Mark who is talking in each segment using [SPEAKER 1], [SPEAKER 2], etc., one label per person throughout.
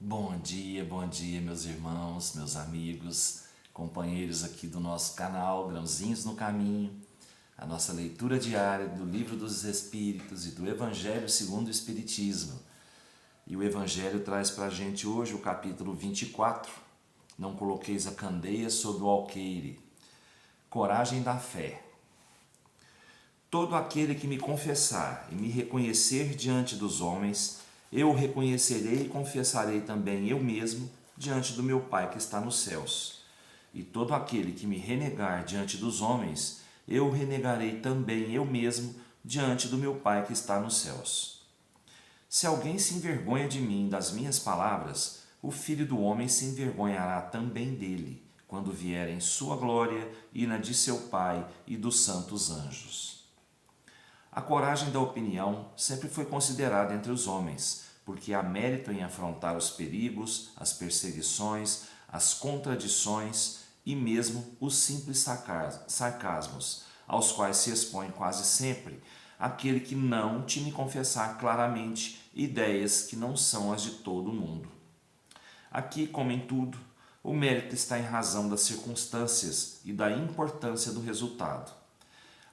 [SPEAKER 1] Bom dia, meus irmãos, meus amigos, companheiros aqui do nosso canal Grãozinhos no Caminho, a nossa leitura diária do Livro dos Espíritos e do Evangelho segundo o Espiritismo. E o Evangelho traz para a gente hoje o capítulo 24, Não coloqueis a candeia sobre o alqueire, coragem da fé. Todo aquele que me confessar e me reconhecer diante dos homens, eu o reconhecerei e confessarei também eu mesmo diante do meu Pai que está nos céus. E todo aquele que me renegar diante dos homens, eu o renegarei também eu mesmo diante do meu Pai que está nos céus. Se alguém se envergonha de mim e das minhas palavras, o Filho do Homem se envergonhará também dele, quando vier em sua glória e na de seu Pai e dos santos anjos. A coragem da opinião sempre foi considerada entre os homens, porque há mérito em afrontar os perigos, as perseguições, as contradições e mesmo os simples sarcasmos, aos quais se expõe quase sempre aquele que não te me confessar claramente ideias que não são as de todo mundo. Aqui, como em tudo, o mérito está em razão das circunstâncias e da importância do resultado.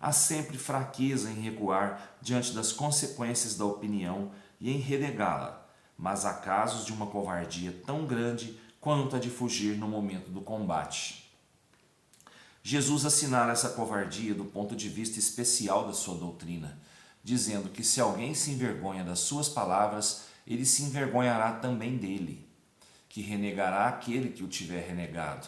[SPEAKER 1] Há sempre fraqueza em recuar diante das consequências da opinião e em renegá-la, mas há casos de uma covardia tão grande quanto a de fugir no momento do combate. Jesus assinala essa covardia do ponto de vista especial da sua doutrina, dizendo que se alguém se envergonha das suas palavras, ele se envergonhará também dele, que renegará aquele que o tiver renegado,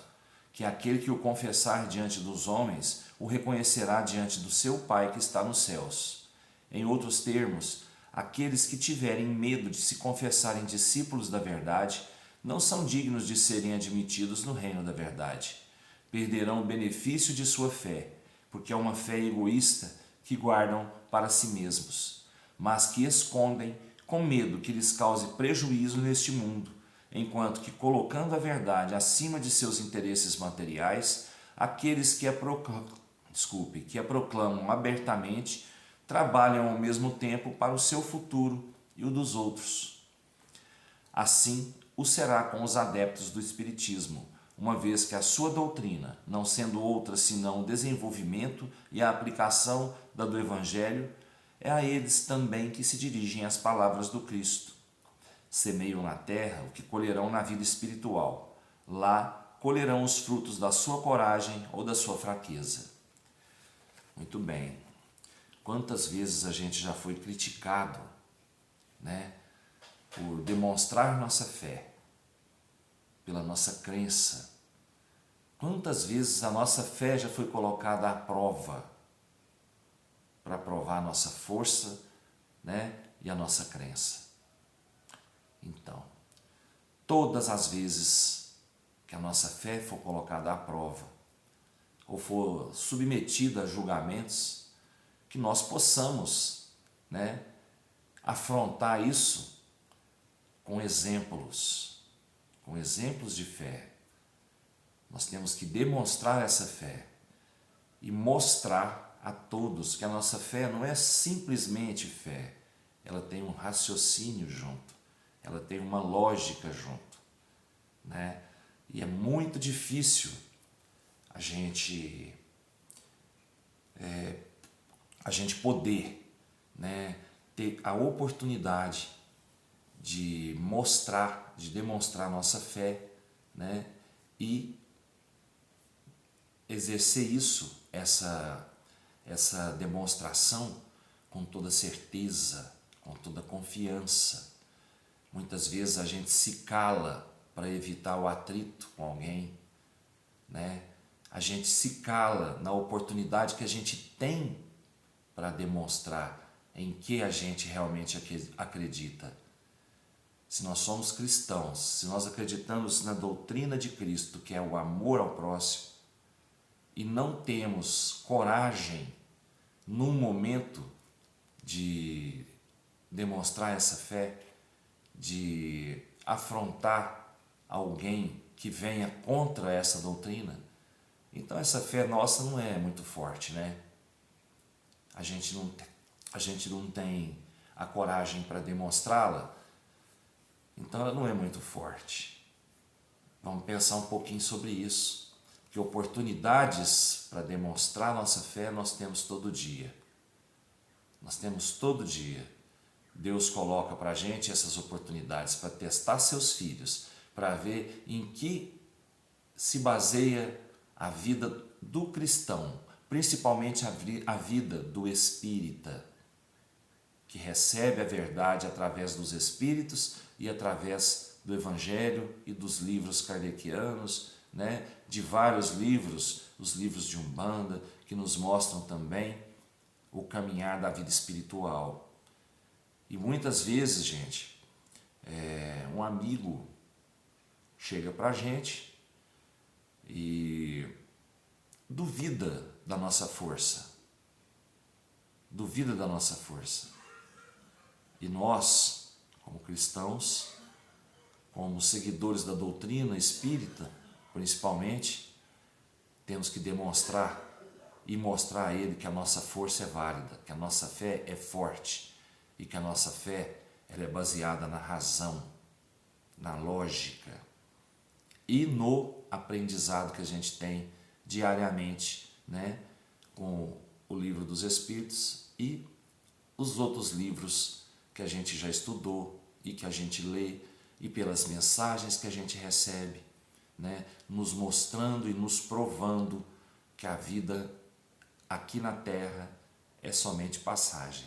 [SPEAKER 1] que aquele que o confessar diante dos homens o reconhecerá diante do seu Pai que está nos céus. Em outros termos, aqueles que tiverem medo de se confessarem discípulos da verdade não são dignos de serem admitidos no reino da verdade. Perderão o benefício de sua fé, porque é uma fé egoísta que guardam para si mesmos, mas que escondem com medo que lhes cause prejuízo neste mundo, enquanto que, colocando a verdade acima de seus interesses materiais, aqueles que a proclamam abertamente trabalham ao mesmo tempo para o seu futuro e o dos outros. Assim o será com os adeptos do Espiritismo, uma vez que a sua doutrina, não sendo outra senão o desenvolvimento e a aplicação da do Evangelho, é a eles também que se dirigem as palavras do Cristo. Semeiam na terra o que colherão na vida espiritual. Lá colherão os frutos da sua coragem ou da sua fraqueza. Muito bem. Quantas vezes a gente já foi criticado, por demonstrar nossa fé, pela nossa crença. Quantas vezes a nossa fé já foi colocada à prova para provar a nossa força, e a nossa crença. Então, todas as vezes que a nossa fé for colocada à prova ou for submetida a julgamentos, que nós possamos, afrontar isso com exemplos de fé. Nós temos que demonstrar essa fé e mostrar a todos que a nossa fé não é simplesmente fé, ela tem um raciocínio junto, ela tem uma lógica junto, E é muito difícil a gente poder, ter a oportunidade de demonstrar nossa fé, e exercer essa demonstração com toda certeza, com toda confiança. Muitas vezes a gente se cala para evitar o atrito com alguém, A gente se cala na oportunidade que a gente tem para demonstrar em que a gente realmente acredita. Se nós somos cristãos, se nós acreditamos na doutrina de Cristo, que é o amor ao próximo, e não temos coragem num momento de demonstrar essa fé, de afrontar alguém que venha contra essa doutrina, então essa fé nossa não é muito forte, A gente não tem a coragem para demonstrá-la, Então ela não é muito forte. Vamos pensar um pouquinho sobre isso, que oportunidades para demonstrar nossa fé nós temos todo dia. Nós temos todo dia. Deus coloca para a gente essas oportunidades para testar seus filhos, para ver em que se baseia a vida do cristão, principalmente a vida do espírita, que recebe a verdade através dos espíritos e através do Evangelho e dos livros kardecianos, né? De vários livros, os livros de Umbanda, que nos mostram também o caminhar da vida espiritual. E muitas vezes, gente, um amigo chega para a gente e duvida da nossa força. Duvida da nossa força. E nós, como cristãos, como seguidores da doutrina espírita, principalmente, temos que demonstrar e mostrar a ele que a nossa força é válida, que a nossa fé é forte e que a nossa fé ela é baseada na razão, na lógica e no aprendizado que a gente tem diariamente, né, com o Livro dos Espíritos e os outros livros que a gente já estudou e que a gente lê e pelas mensagens que a gente recebe, né, nos mostrando e nos provando que a vida aqui na Terra é somente passagem,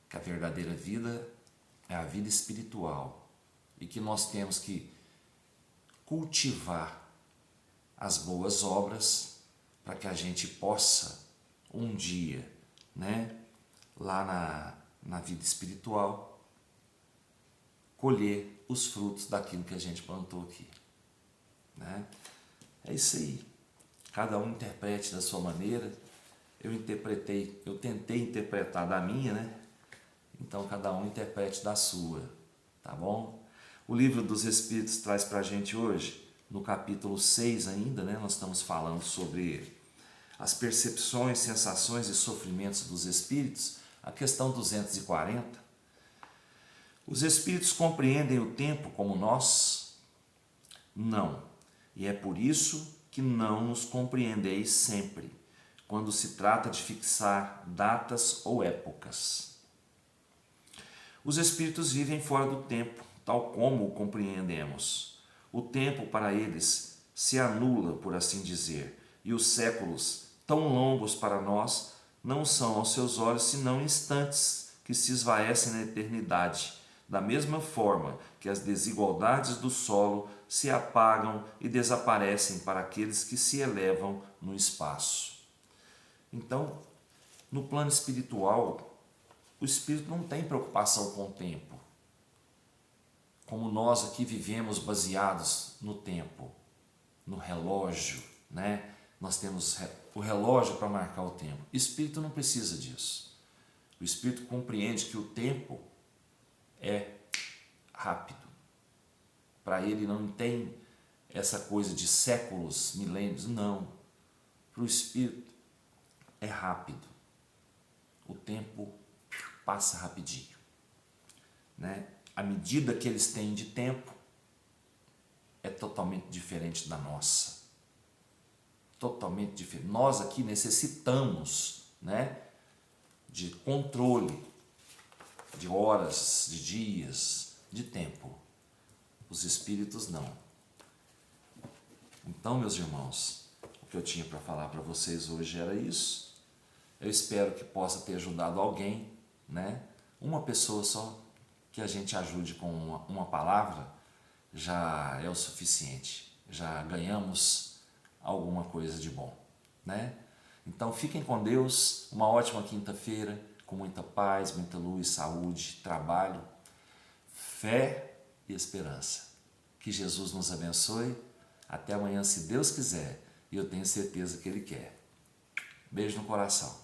[SPEAKER 1] que a verdadeira vida é a vida espiritual e que nós temos que cultivar as boas obras para que a gente possa um dia, né, lá na vida espiritual, colher os frutos daquilo que a gente plantou aqui, né? É isso aí. Cada um interprete da sua maneira. Eu tentei interpretar da minha, né? Então cada um interprete da sua, tá bom? O Livro dos Espíritos traz para a gente hoje, no capítulo 6 ainda, né? Nós estamos falando sobre as percepções, sensações e sofrimentos dos espíritos, a questão 240. Os espíritos compreendem o tempo como nós? Não. E é por isso que não nos compreendeis sempre, quando se trata de fixar datas ou épocas. Os espíritos vivem fora do tempo, tal como o compreendemos. O tempo para eles se anula, por assim dizer, e os séculos, tão longos para nós, não são aos seus olhos senão instantes que se esvaecem na eternidade, da mesma forma que as desigualdades do solo se apagam e desaparecem para aqueles que se elevam no espaço. Então, no plano espiritual, o espírito não tem preocupação com o tempo, como nós aqui vivemos baseados no tempo, no relógio, né? Nós temos o relógio para marcar o tempo. O espírito não precisa disso. O espírito compreende que o tempo é rápido. Para ele não tem essa coisa de séculos, milênios, não. Para o espírito é rápido. O tempo passa rapidinho, né? A medida que eles têm de tempo é totalmente diferente da nossa. Totalmente diferente. Nós aqui necessitamos, né, de controle de horas, de dias, de tempo. Os espíritos não. Então, meus irmãos, o que eu tinha para falar para vocês hoje era isso. Eu espero que possa ter ajudado alguém, né? Uma pessoa só que a gente ajude com uma palavra já é o suficiente. Já ganhamos alguma coisa de bom, né? Então fiquem com Deus, uma ótima quinta-feira, com muita paz, muita luz, saúde, trabalho, fé e esperança. Que Jesus nos abençoe. Até amanhã, se Deus quiser, e eu tenho certeza que Ele quer. Beijo no coração.